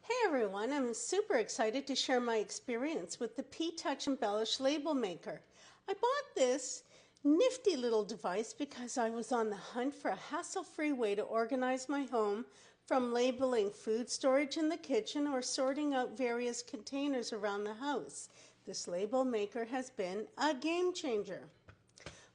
Hey everyone, I'm super excited to share my experience with the P-touch Embellish Label Maker. I bought this nifty little device because I was on the hunt for a hassle-free way to organize my home, from labeling food storage in the kitchen or sorting out various containers around the house. This label maker has been a game changer.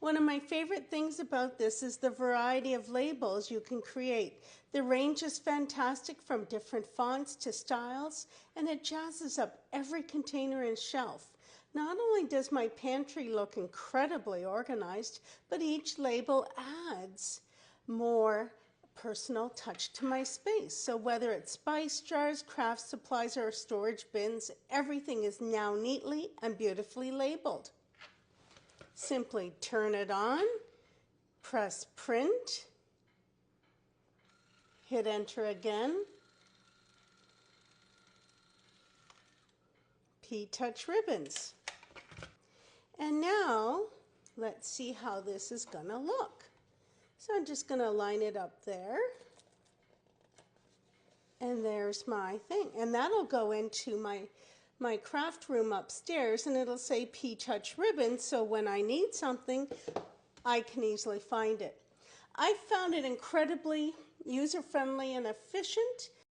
One of my favorite things about this is the variety of labels you can create. The range is fantastic, from different fonts to styles, and it jazzes up every container and shelf. Not only does my pantry look incredibly organized, but each label adds more personal touch to my space. So whether it's spice jars, craft supplies, or storage bins, everything is now neatly and beautifully labeled. Simply turn it on, press print, hit enter again, P-touch ribbons. And now let's see how this is going to look. So I'm just going to line it up there. And there's my thing. And that'll go into my craft room upstairs, and it'll say P-touch ribbon, so when I need something, I can easily find it. I found it incredibly user-friendly and efficient.